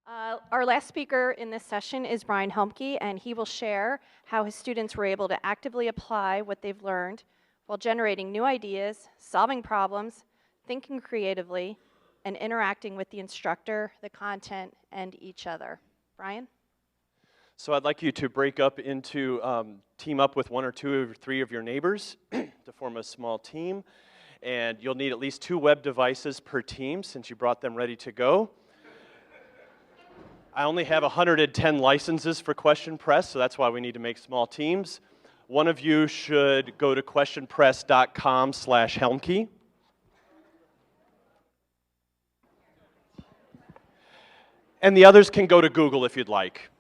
Our last speaker in this session is Brian Helmke, and he will share how his students were able to actively apply what they've learned while generating new ideas, solving problems, thinking creatively, and interacting with the instructor, the content, and each other. Brian? So I'd like you to break up into, team up with 1 or 2 or 3 of your neighbors to form a small team. And you'll need at least 2 web devices per team since you brought them ready to go. I only have 110 licenses for Question Press, so that's why we need to make small teams. One of you should go to questionpress.com/Helmke. And the others can go to Google if you'd like.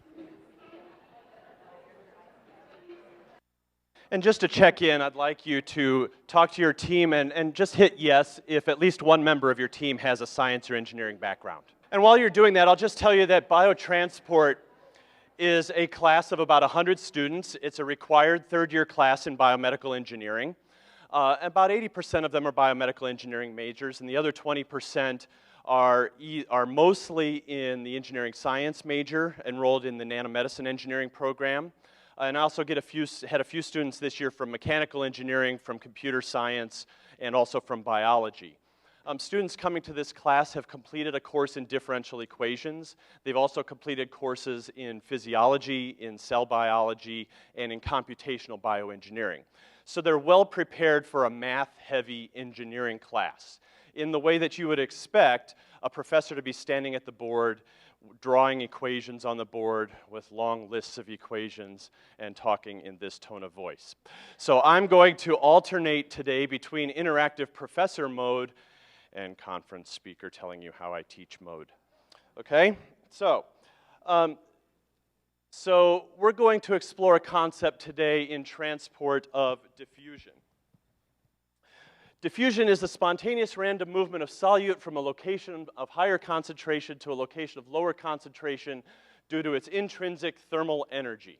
And just to check in, I'd like you to talk to your team and just hit yes if at least one member of your team has a science or engineering background. And while you're doing that, I'll just tell you that biotransport is a class of about 100 students. It's a required third-year class in biomedical engineering. About 80% of them are biomedical engineering majors, and the other 20% are mostly in the engineering science major, enrolled in the nanomedicine engineering program. And I also had a few students this year from mechanical engineering, from computer science, and also from biology. Students coming to this class have completed a course in differential equations. They've also completed courses in physiology, in cell biology, and in computational bioengineering. So they're well prepared for a math-heavy engineering class in the way that you would expect a professor to be standing at the board, drawing equations on the board with long lists of equations and talking in this tone of voice. So I'm going to alternate today between interactive professor mode and conference speaker telling you how I teach mode. Okay? So we're going to explore a concept today in transport of diffusion. Diffusion is the spontaneous random movement of solute from a location of higher concentration to a location of lower concentration due to its intrinsic thermal energy.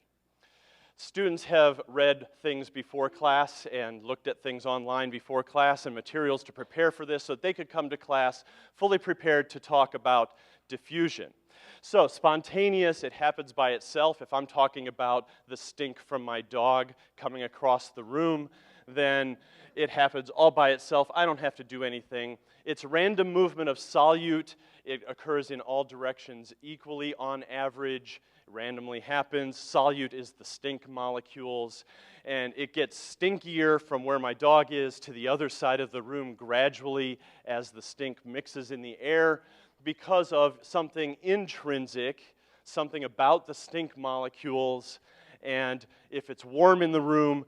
Students have read things before class and looked at things online before class and materials to prepare for this so that they could come to class fully prepared to talk about diffusion. So spontaneous, it happens by itself. If I'm talking about the stink from my dog coming across the room, then it happens all by itself. I don't have to do anything. It's random movement of solute. It occurs in all directions equally on average. Randomly happens. Solute is the stink molecules, and it gets stinkier from where my dog is to the other side of the room gradually as the stink mixes in the air because of something intrinsic, something about the stink molecules, and if it's warm in the room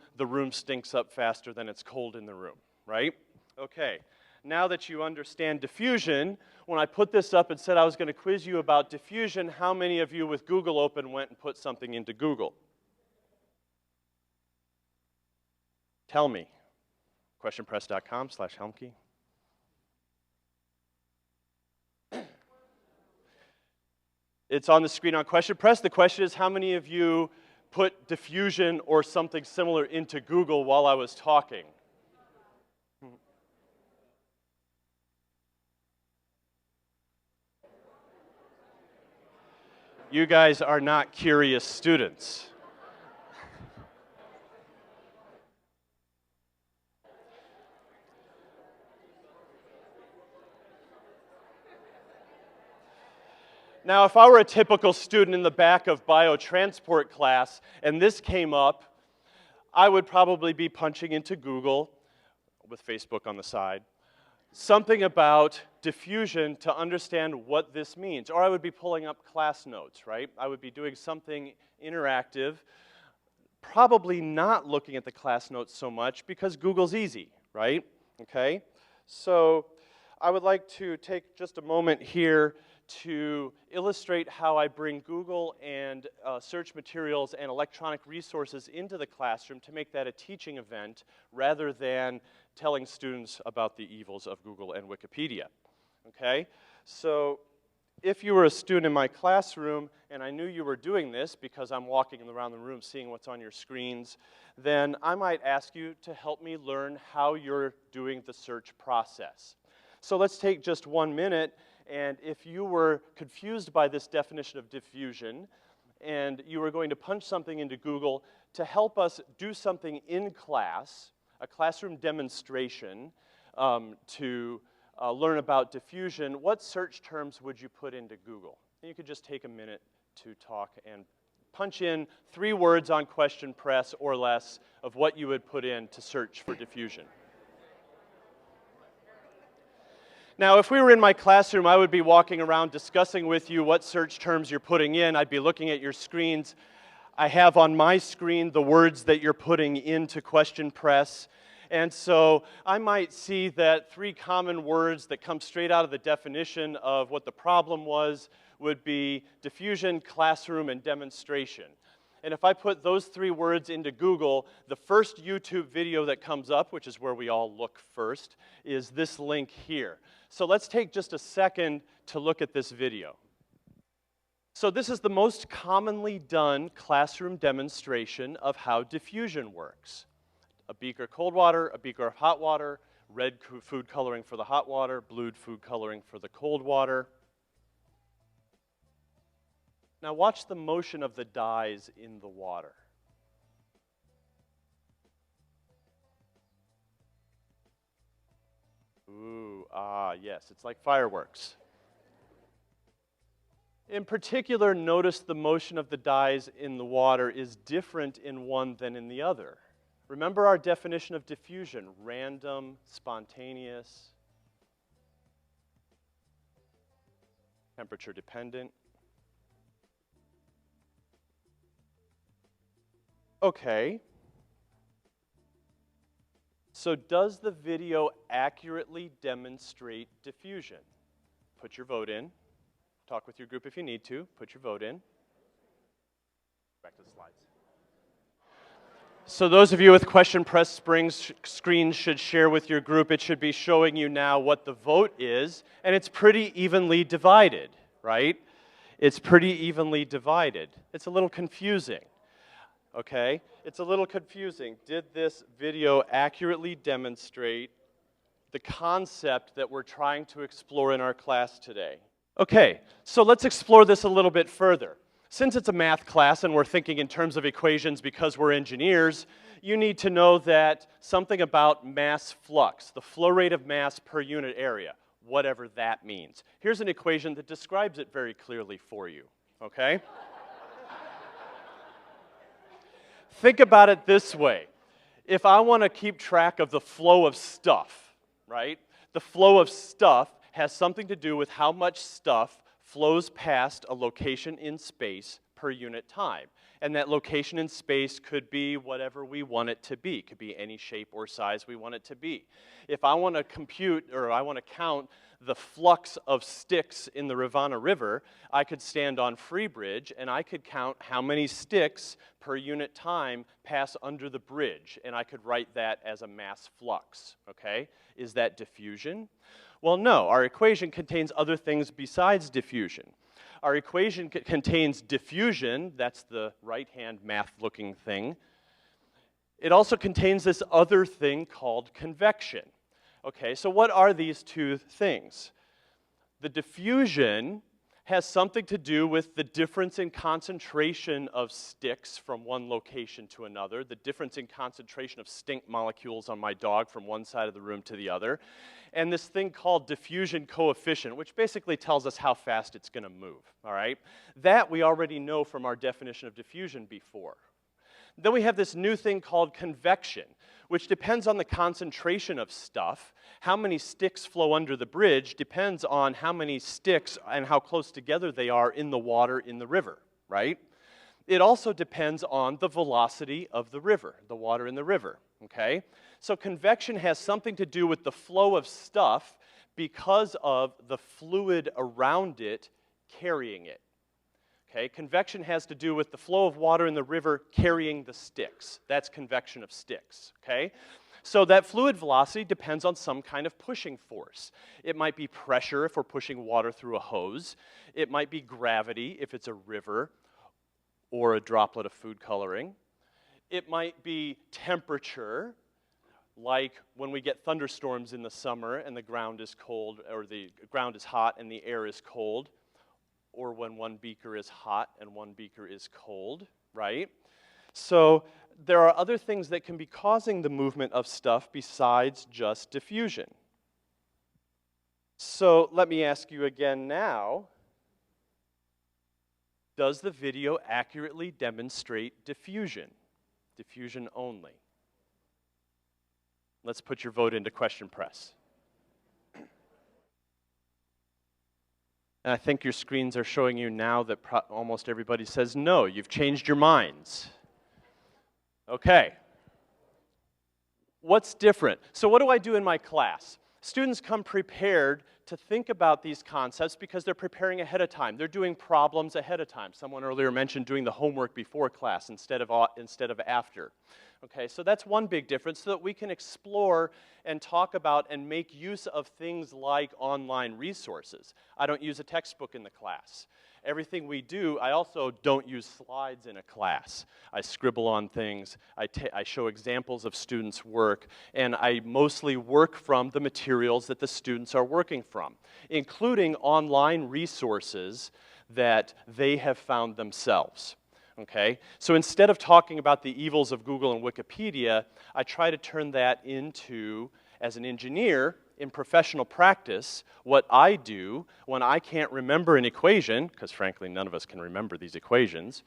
stinks up faster than it's cold in the room, right? Okay. Now that you understand diffusion, when I put this up and said I was going to quiz you about diffusion, how many of you with Google open went and put something into Google? Tell me. questionpress.com/Helmke. It's on the screen on Question Press. The question is, how many of you put diffusion or something similar into Google while I was talking? You guys are not curious students. Now, if I were a typical student in the back of biotransport class and this came up, I would probably be punching into Google, with Facebook on the side, something about diffusion to understand what this means. Or I would be pulling up class notes, right? I would be doing something interactive, probably not looking at the class notes so much because Google's easy, right? Okay? So I would like to take just a moment here to illustrate how I bring Google and search materials and electronic resources into the classroom to make that a teaching event rather than telling students about the evils of Google and Wikipedia. Okay? So if you were a student in my classroom and I knew you were doing this because I'm walking around the room seeing what's on your screens, then I might ask you to help me learn how you're doing the search process. So let's take just 1 minute And if you were confused by this definition of diffusion, and you were going to punch something into Google to help us do something in class, a classroom demonstration to learn about diffusion, what search terms would you put into Google? And you could just take a minute to talk and punch in 3 words on question press or less of what you would put in to search for diffusion. Now, if we were in my classroom, I would be walking around discussing with you what search terms you're putting in. I'd be looking at your screens. I have on my screen the words that you're putting into question press. And so I might see that 3 common words that come straight out of the definition of what the problem was would be diffusion, classroom, and demonstration. And if I put those 3 words into Google, the first YouTube video that comes up, which is where we all look first, is this link here. So let's take just a second to look at this video. So this is the most commonly done classroom demonstration of how diffusion works. A beaker cold water, a beaker of hot water, red food coloring for the hot water, blue food coloring for the cold water. Now watch the motion of the dyes in the water. Ooh, yes, it's like fireworks. In particular, notice the motion of the dyes in the water is different in one than in the other. Remember our definition of diffusion: random, spontaneous, temperature dependent. Okay. So does the video accurately demonstrate diffusion? Put your vote in. Talk with your group if you need to. Put your vote in. Back to the slides. So those of you with question press screens should share with your group. It should be showing you now what the vote is, and it's pretty evenly divided, right? It's pretty evenly divided. It's a little confusing. Okay, it's a little confusing. Did this video accurately demonstrate the concept that we're trying to explore in our class today? Okay, so let's explore this a little bit further. Since it's a math class and we're thinking in terms of equations because we're engineers, you need to know that something about mass flux, the flow rate of mass per unit area, whatever that means. Here's an equation that describes it very clearly for you, okay? Think about it this way. If I want to keep track of the flow of stuff, right? The flow of stuff has something to do with how much stuff flows past a location in space per unit time. And that location in space could be whatever we want it to be. It could be any shape or size we want it to be. If I want to compute, or I want to count the flux of sticks in the Rivanna River, I could stand on Freebridge and I could count how many sticks per unit time pass under the bridge, and I could write that as a mass flux, okay? Is that diffusion? Well, no. Our equation contains other things besides diffusion. Our equation contains diffusion, that's the right-hand math-looking thing. It also contains this other thing called convection. Okay, so what are these 2 things? The diffusion has something to do with the difference in concentration of sticks from one location to another, the difference in concentration of stink molecules on my dog from one side of the room to the other, and this thing called diffusion coefficient, which basically tells us how fast it's going to move, all right? That we already know from our definition of diffusion before. Then we have this new thing called convection, which depends on the concentration of stuff. How many sticks flow under the bridge depends on how many sticks and how close together they are in the water in the river, right? It also depends on the velocity of the river, the water in the river, okay? So convection has something to do with the flow of stuff because of the fluid around it carrying it. Okay, convection has to do with the flow of water in the river carrying the sticks. That's convection of sticks, okay? So that fluid velocity depends on some kind of pushing force. It might be pressure if we're pushing water through a hose. It might be gravity if it's a river or a droplet of food coloring. It might be temperature, like when we get thunderstorms in the summer and the ground is cold, or the ground is hot and the air is cold, or when one beaker is hot and one beaker is cold, right? So there are other things that can be causing the movement of stuff besides just diffusion. So let me ask you again now, does the video accurately demonstrate diffusion? Diffusion only. Let's put your vote into question press. And I think your screens are showing you now that almost everybody says no, you've changed your minds. Okay. What's different? So what do I do in my class? Students come prepared to think about these concepts because they're preparing ahead of time. They're doing problems ahead of time. Someone earlier mentioned doing the homework before class instead of after. Okay, so that's one big difference, so that we can explore and talk about and make use of things like online resources. I don't use a textbook in the class. Everything we do, I also don't use slides in a class. I scribble on things, I show examples of students' work, and I mostly work from the materials that the students are working from, including online resources that they have found themselves. Okay? So instead of talking about the evils of Google and Wikipedia, I try to turn that into, as an engineer, in professional practice, what I do when I can't remember an equation, because frankly none of us can remember these equations,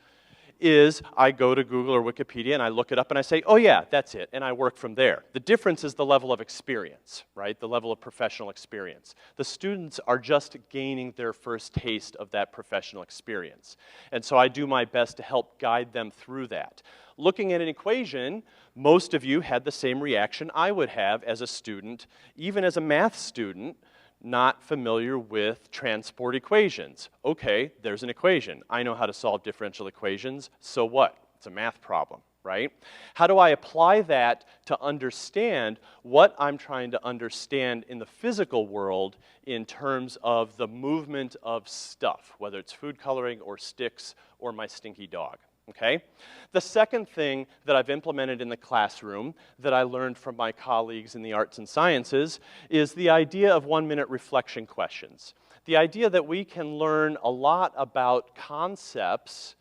is I go to Google or Wikipedia and I look it up and I say, oh yeah, that's it, and I work from there. The difference is the level of experience, right? The level of professional experience. The students are just gaining their first taste of that professional experience. And so I do my best to help guide them through that. Looking at an equation, most of you had the same reaction I would have as a student, even as a math student, not familiar with transport equations. Okay, there's an equation. I know how to solve differential equations, so what? It's a math problem, right? How do I apply that to understand what I'm trying to understand in the physical world in terms of the movement of stuff, whether it's food coloring or sticks or my stinky dog? Okay? The second thing that I've implemented in the classroom that I learned from my colleagues in the arts and sciences is the idea of 1-minute reflection questions. The idea that we can learn a lot about concepts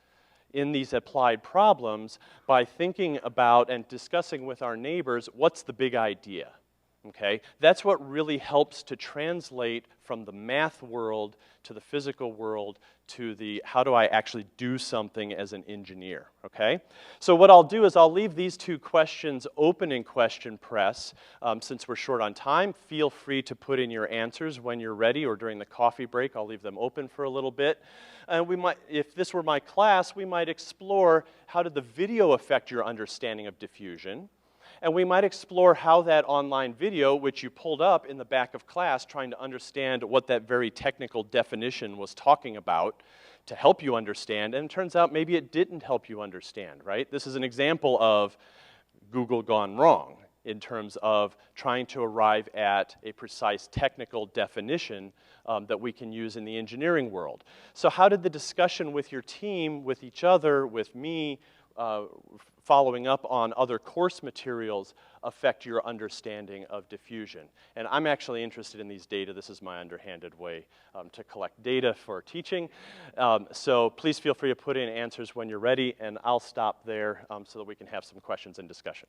in these applied problems by thinking about and discussing with our neighbors what's the big idea. Okay? That's what really helps to translate from the math world to the physical world to the how do I actually do something as an engineer, okay? So what I'll do is I'll leave these two questions open in question press. Since we're short on time, feel free to put in your answers when you're ready or during the coffee break. I'll leave them open for a little bit. And we might, if this were my class, we might explore how did the video affect your understanding of diffusion? And we might explore how that online video, which you pulled up in the back of class trying to understand what that very technical definition was talking about to help you understand, and it turns out maybe it didn't help you understand, right? This is an example of Google gone wrong in terms of trying to arrive at a precise technical definition that we can use in the engineering world. So how did the discussion with your team, with each other, with me, following up on other course materials affect your understanding of diffusion? And I'm actually interested in these data. This is my underhanded way to collect data for teaching. So please feel free to put in answers when you're ready, and I'll stop there so that we can have some questions and discussion.